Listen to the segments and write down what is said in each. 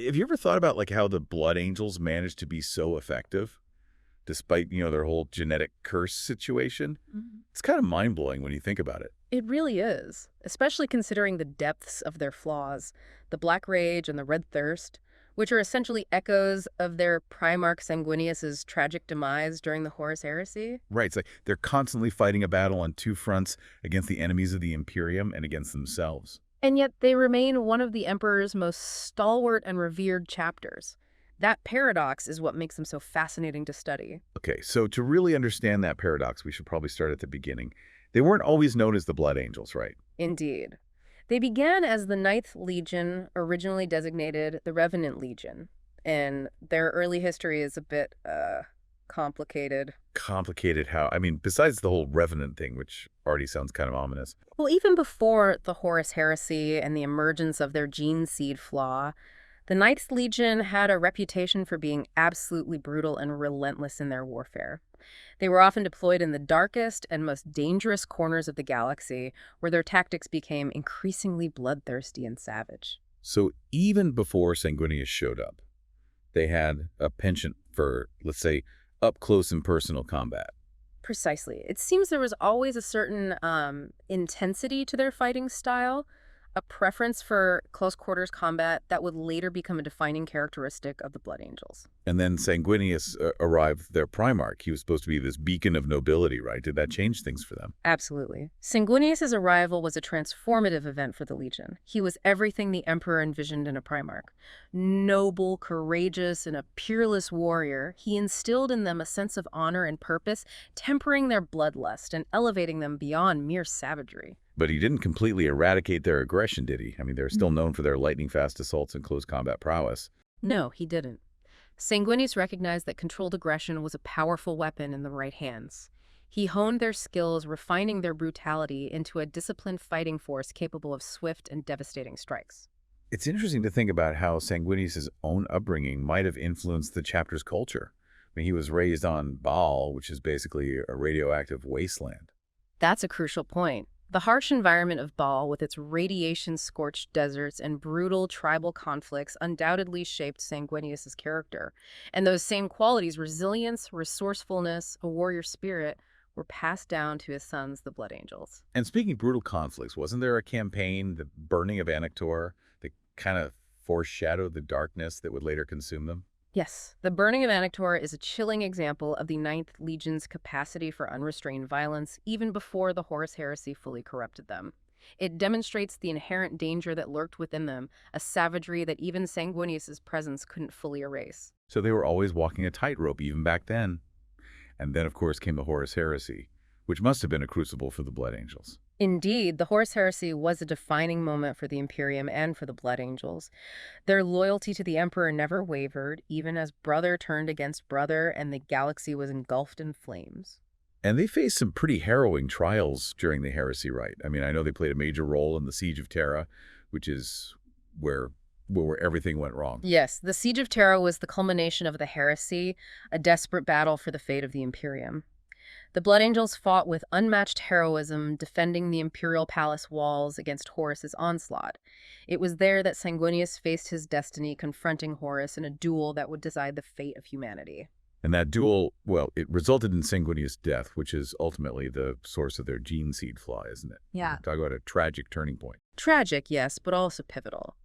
Have you ever thought about like how the Blood Angels managed to be so effective, despite, their whole genetic curse situation? Mhm. It's kind of mind-blowing when you think about it. It really is, especially considering the depths of their flaws, the Black Rage and the Red Thirst, which are essentially echoes of their Primarch Sanguinius's tragic demise during the Horus Heresy. Right, it's like they're constantly fighting a battle on two fronts against the enemies of the Imperium and against themselves. And yet they remain one of the Emperor's most stalwart and revered chapters. That paradox is what makes them so fascinating to study. Okay, so to really understand that paradox, we should probably start at the beginning. They weren't always known as the Blood Angels, right? Indeed. They began as the Ninth Legion, originally designated the Revenant Legion, and their early history is a bit, complicated. Complicated how, besides the whole Revenant thing, which already sounds kind of ominous. Well, even before the Horus Heresy and the emergence of their gene seed flaw, the Ninth Legion had a reputation for being absolutely brutal and relentless in their warfare. They were often deployed in the darkest and most dangerous corners of the galaxy, where their tactics became increasingly bloodthirsty and savage. So even before Sanguinius showed up, they had a penchant for, let's say, up-close and personal combat. Precisely. It seems there was always a certain intensity to their fighting style, a preference for close quarters combat that would later become a defining characteristic of the Blood Angels. And then Sanguinius arrived, their Primarch. He was supposed to be this beacon of nobility, right? Did that change things for them? Absolutely. Sanguinius's arrival was a transformative event for the Legion. He was everything the Emperor envisioned in a Primarch. Noble, courageous, and a peerless warrior, he instilled in them a sense of honor and purpose, tempering their bloodlust and elevating them beyond mere savagery. But he didn't completely eradicate their aggression, did he? They're still known for their lightning-fast assaults and close combat prowess. No, he didn't. Sanguinius recognized that controlled aggression was a powerful weapon in the right hands. He honed their skills, refining their brutality into a disciplined fighting force capable of swift and devastating strikes. It's interesting to think about how Sanguinius's own upbringing might have influenced the chapter's culture. He was raised on Baal, which is basically a radioactive wasteland. That's a crucial point. The harsh environment of Baal, with its radiation-scorched deserts and brutal tribal conflicts, undoubtedly shaped Sanguinius's character. And those same qualities, resilience, resourcefulness, a warrior spirit, were passed down to his sons, the Blood Angels. And speaking of brutal conflicts, wasn't there a campaign, the burning of Anactor, that kind of foreshadowed the darkness that would later consume them? Yes, the burning of Anactor is a chilling example of the Ninth Legion's capacity for unrestrained violence, even before the Horus Heresy fully corrupted them. It demonstrates the inherent danger that lurked within them, a savagery that even Sanguinius's presence couldn't fully erase. So they were always walking a tightrope, even back then. And then, of course, came the Horus Heresy, which must have been a crucible for the Blood Angels. Indeed, the Horus Heresy was a defining moment for the Imperium and for the Blood Angels. Their loyalty to the Emperor never wavered, even as brother turned against brother and the galaxy was engulfed in flames. And they faced some pretty harrowing trials during the heresy, right? I know they played a major role in the Siege of Terra, which is where everything went wrong. Yes, the Siege of Terra was the culmination of the heresy, a desperate battle for the fate of the Imperium. The Blood Angels fought with unmatched heroism, defending the Imperial Palace walls against Horus's onslaught. It was there that Sanguinius faced his destiny, confronting Horus in a duel that would decide the fate of humanity. And that duel, well, it resulted in Sanguinius' death, which is ultimately the source of their gene seed flaw, isn't it? Yeah. Talk about a tragic turning point. Tragic, yes, but also pivotal.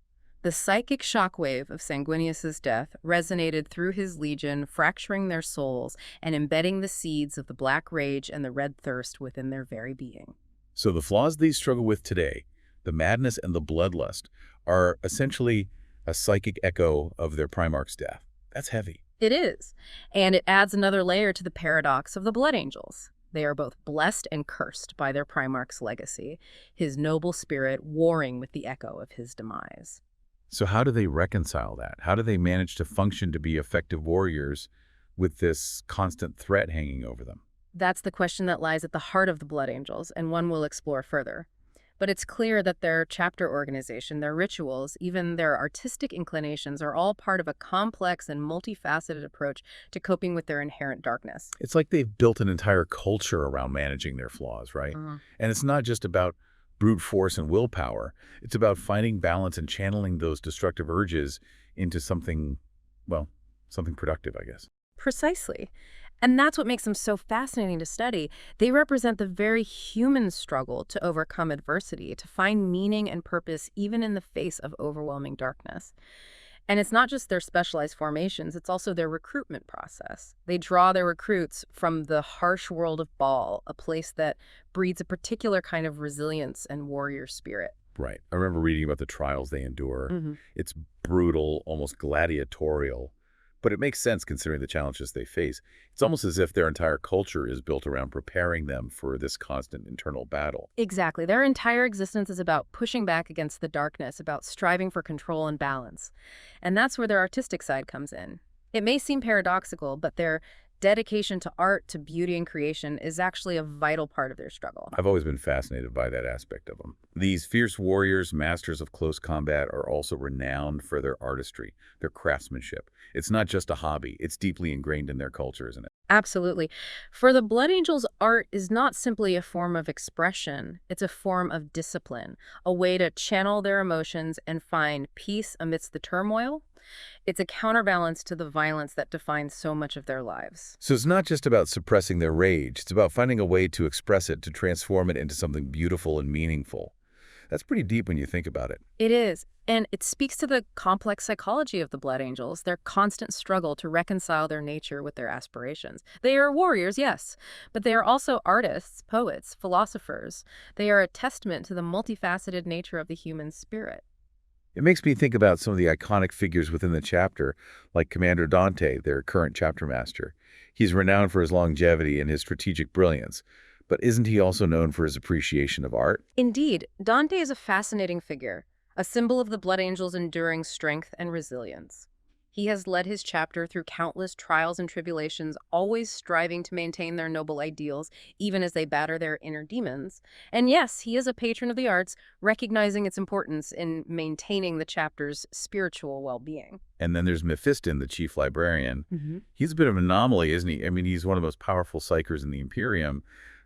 The psychic shockwave of Sanguinius's death resonated through his legion, fracturing their souls and embedding the seeds of the Black Rage and the Red Thirst within their very being. So the flaws they struggle with today, the madness and the bloodlust, are essentially a psychic echo of their Primarch's death. That's heavy. It is, and it adds another layer to the paradox of the Blood Angels. They are both blessed and cursed by their Primarch's legacy, his noble spirit warring with the echo of his demise. So how do they reconcile that? How do they manage to function to be effective warriors with this constant threat hanging over them? That's the question that lies at the heart of the Blood Angels, and one we'll explore further. But it's clear that their chapter organization, their rituals, even their artistic inclinations are all part of a complex and multifaceted approach to coping with their inherent darkness. It's like they've built an entire culture around managing their flaws, right? And it's not just about brute force and willpower. It's about finding balance and channeling those destructive urges into something, well, something productive, I guess. Precisely. And that's what makes them so fascinating to study. They represent the very human struggle to overcome adversity, to find meaning and purpose even in the face of overwhelming darkness. And it's not just their specialized formations, it's also their recruitment process. They draw their recruits from the harsh world of Baal, a place that breeds a particular kind of resilience and warrior spirit. Right. I remember reading about the trials they endure. It's brutal, almost gladiatorial, but it makes sense considering the challenges they face. It's almost as if their entire culture is built around preparing them for this constant internal battle. Exactly. Their entire existence is about pushing back against the darkness, about striving for control and balance. And that's where their artistic side comes in. It may seem paradoxical, but their dedication to art, to beauty and creation is actually a vital part of their struggle. I've always been fascinated by that aspect of them. These fierce warriors, masters of close combat, are also renowned for their artistry, their craftsmanship. It's not just a hobby. It's deeply ingrained in their culture, isn't it? Absolutely. For the Blood Angels, art is not simply a form of expression, it's a form of discipline, a way to channel their emotions and find peace amidst the turmoil. It's a counterbalance to the violence that defines so much of their lives. So it's not just about suppressing their rage. It's about finding a way to express it, to transform it into something beautiful and meaningful. That's pretty deep when you think about it. It is. And it speaks to the complex psychology of the Blood Angels, their constant struggle to reconcile their nature with their aspirations. They are warriors, yes, but they are also artists, poets, philosophers. They are a testament to the multifaceted nature of the human spirit. It makes me think about some of the iconic figures within the chapter, like Commander Dante, their current chapter master. He's renowned for his longevity and his strategic brilliance, but isn't he also known for his appreciation of art? Indeed, Dante is a fascinating figure, a symbol of the Blood Angels' enduring strength and resilience. He has led his chapter through countless trials and tribulations, always striving to maintain their noble ideals, even as they batter their inner demons. And yes, he is a patron of the arts, recognizing its importance in maintaining the chapter's spiritual well-being. And then there's Mephiston, the chief librarian. hmm He's a bit of an anomaly, isn't he? I mean, he's one of the most powerful psychers in the Imperium,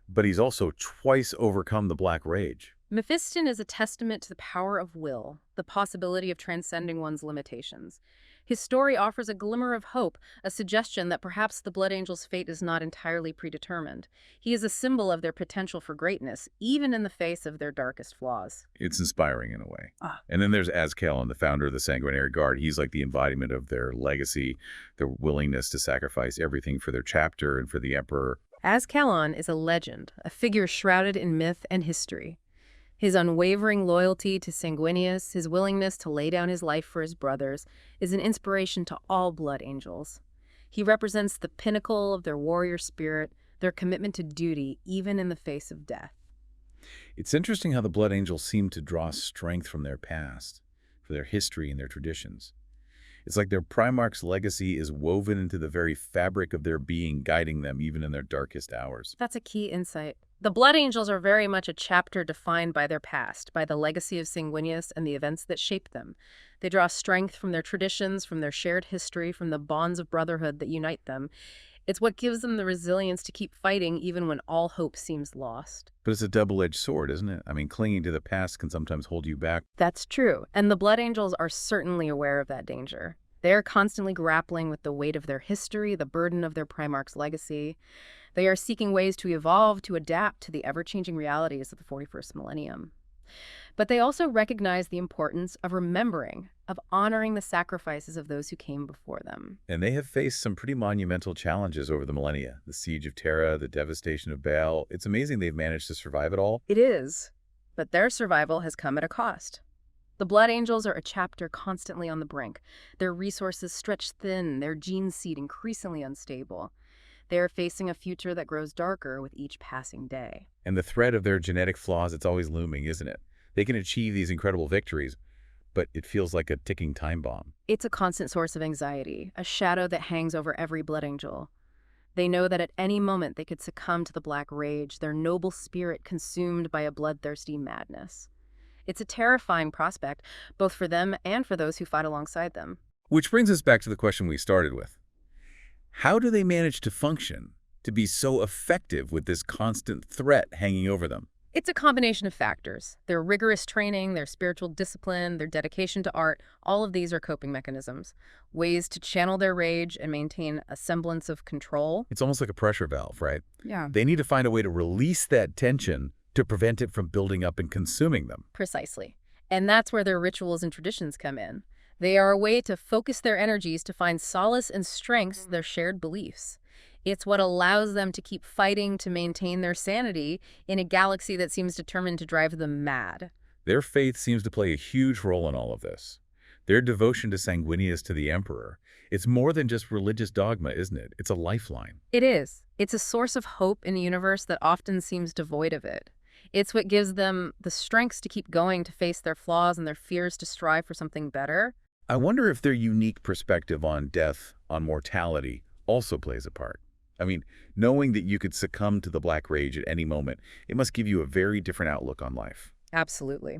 but he's also twice overcome the Black Rage. Mephiston is a testament to the power of will, the possibility of transcending one's limitations. His story offers a glimmer of hope, a suggestion that perhaps the Blood Angel's fate is not entirely predetermined. He is a symbol of their potential for greatness, even in the face of their darkest flaws. It's inspiring in a way. Ah. And then there's Azkaellon, the founder of the Sanguinary Guard. He's like the embodiment of their legacy, their willingness to sacrifice everything for their chapter and for the Emperor. Azkaellon is a legend, a figure shrouded in myth and history. His unwavering loyalty to Sanguinius, his willingness to lay down his life for his brothers, is an inspiration to all Blood Angels. He represents the pinnacle of their warrior spirit, their commitment to duty, even in the face of death. It's interesting how the Blood Angels seem to draw strength from their past, for their history and their traditions. It's like their Primarch's legacy is woven into the very fabric of their being, guiding them even in their darkest hours. That's a key insight. The Blood Angels are very much a chapter defined by their past, by the legacy of Sanguinius and the events that shaped them. They draw strength from their traditions, from their shared history, from the bonds of brotherhood that unite them. It's what gives them the resilience to keep fighting even when all hope seems lost. But it's a double-edged sword, isn't it? I mean, clinging to the past can sometimes hold you back. That's true, and the Blood Angels are certainly aware of that danger. They are constantly grappling with the weight of their history, the burden of their Primarch's legacy. They are seeking ways to evolve, to adapt to the ever-changing realities of the 41st millennium. But they also recognize the importance of remembering, of honoring the sacrifices of those who came before them. And they have faced some pretty monumental challenges over the millennia. The siege of Terra, the devastation of Baal. It's amazing they've managed to survive it all. It is, but their survival has come at a cost. The Blood Angels are a chapter constantly on the brink. Their resources stretched thin, their gene seed increasingly unstable. They are facing a future that grows darker with each passing day. And the threat of their genetic flaws, it's always looming, isn't it? They can achieve these incredible victories, but it feels like a ticking time bomb. It's a constant source of anxiety, a shadow that hangs over every Blood Angel. They know that at any moment they could succumb to the Black Rage, their noble spirit consumed by a bloodthirsty madness. It's a terrifying prospect, both for them and for those who fight alongside them. Which brings us back to the question we started with. How do they manage to function, to be so effective with this constant threat hanging over them? It's a combination of factors. Their rigorous training, their spiritual discipline, their dedication to art, all of these are coping mechanisms, ways to channel their rage and maintain a semblance of control. It's almost like a pressure valve, right? Yeah. They need to find a way to release that tension to prevent it from building up and consuming them. Precisely. And that's where their rituals and traditions come in. They are a way to focus their energies to find solace and strength their shared beliefs. It's what allows them to keep fighting to maintain their sanity in a galaxy that seems determined to drive them mad. Their faith seems to play a huge role in all of this. Their devotion to Sanguinius to the Emperor, it's more than just religious dogma, isn't it? It's a lifeline. It is. It's a source of hope in a universe that often seems devoid of it. It's what gives them the strength to keep going, to face their flaws and their fears, to strive for something better. I wonder if their unique perspective on death, on mortality, also plays a part. I mean, knowing that you could succumb to the Black Rage at any moment, it must give you a very different outlook on life. Absolutely.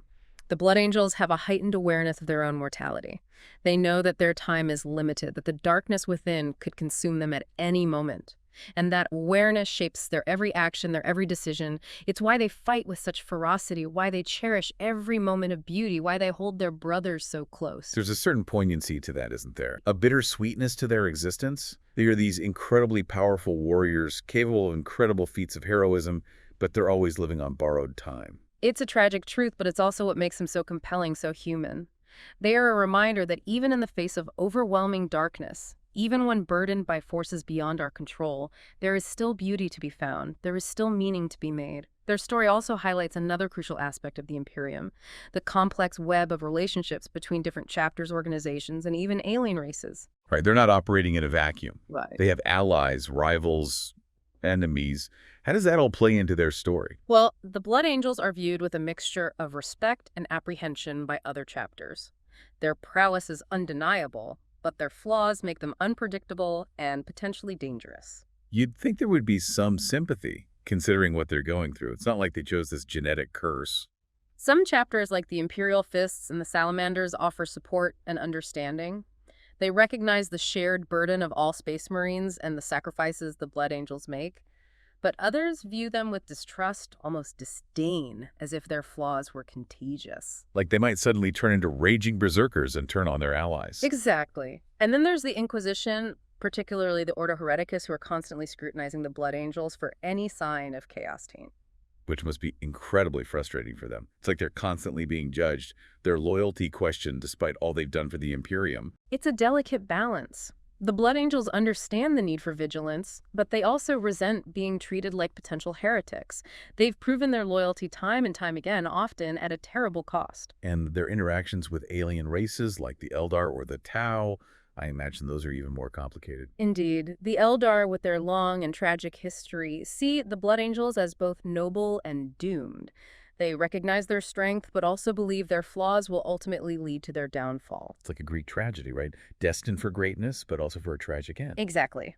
The Blood Angels have a heightened awareness of their own mortality. They know that their time is limited, that the darkness within could consume them at any moment. And that awareness shapes their every action, their every decision. It's why they fight with such ferocity, why they cherish every moment of beauty, why they hold their brothers so close. There's a certain poignancy to that, isn't there? A bittersweetness to their existence. They are these incredibly powerful warriors, capable of incredible feats of heroism, but they're always living on borrowed time. It's a tragic truth, but it's also what makes them so compelling, so human. They are a reminder that even in the face of overwhelming darkness, even when burdened by forces beyond our control, there is still beauty to be found. There is still meaning to be made. Their story also highlights another crucial aspect of the Imperium, the complex web of relationships between different chapters, organizations, and even alien races. Right, they're not operating in a vacuum. Right. They have allies, rivals, enemies. How does that all play into their story? Well, the Blood Angels are viewed with a mixture of respect and apprehension by other chapters. Their prowess is undeniable, but their flaws make them unpredictable and potentially dangerous. You'd think there would be some sympathy, considering what they're going through. It's not like they chose this genetic curse. Some chapters, like the Imperial Fists and the Salamanders, offer support and understanding. They recognize the shared burden of all Space Marines and the sacrifices the Blood Angels make. But others view them with distrust, almost disdain, as if their flaws were contagious. Like they might suddenly turn into raging berserkers and turn on their allies. Exactly. And then there's the Inquisition, particularly the Ordo Hereticus, who are constantly scrutinizing the Blood Angels for any sign of chaos taint. Which must be incredibly frustrating for them. It's like they're constantly being judged, their loyalty questioned despite all they've done for the Imperium. It's a delicate balance. The Blood Angels understand the need for vigilance, but they also resent being treated like potential heretics. They've proven their loyalty time and time again, often at a terrible cost. And their interactions with alien races like the Eldar or the Tau, I imagine those are even more complicated. Indeed, the Eldar, with their long and tragic history, see the Blood Angels as both noble and doomed. They recognize their strength, but also believe their flaws will ultimately lead to their downfall. It's like a Greek tragedy, right? Destined for greatness, but also for a tragic end. Exactly.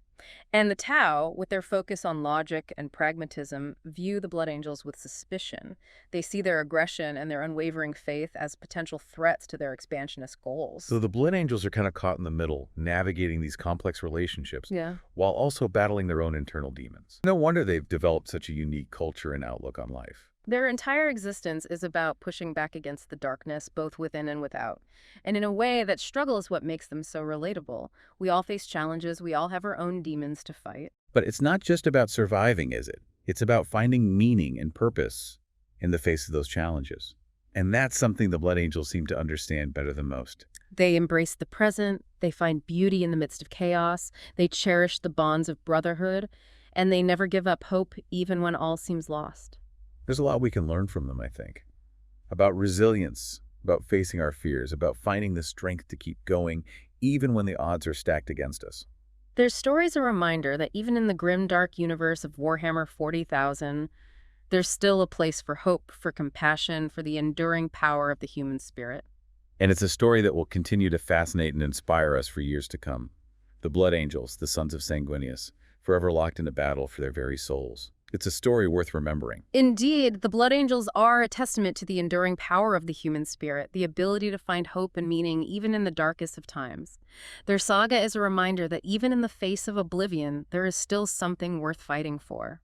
And the Tau, with their focus on logic and pragmatism, view the Blood Angels with suspicion. They see their aggression and their unwavering faith as potential threats to their expansionist goals. So the Blood Angels are kind of caught in the middle, navigating these complex relationships, Yeah. while also battling their own internal demons. No wonder they've developed such a unique culture and outlook on life. Their entire existence is about pushing back against the darkness, both within and without. And in a way, that struggle is what makes them so relatable. We all face challenges, we all have our own demons to fight. But it's not just about surviving, is it? It's about finding meaning and purpose in the face of those challenges. And that's something the Blood Angels seem to understand better than most. They embrace the present, they find beauty in the midst of chaos, they cherish the bonds of brotherhood, and they never give up hope even when all seems lost. There's a lot we can learn from them, I think. About resilience, about facing our fears, about finding the strength to keep going, even when the odds are stacked against us. Their story's a reminder that even in the grim, dark universe of Warhammer 40,000, there's still a place for hope, for compassion, for the enduring power of the human spirit. And it's a story that will continue to fascinate and inspire us for years to come. The Blood Angels, the sons of Sanguinius, forever locked into battle for their very souls. It's a story worth remembering. Indeed, the Blood Angels are a testament to the enduring power of the human spirit, the ability to find hope and meaning even in the darkest of times. Their saga is a reminder that even in the face of oblivion, there is still something worth fighting for.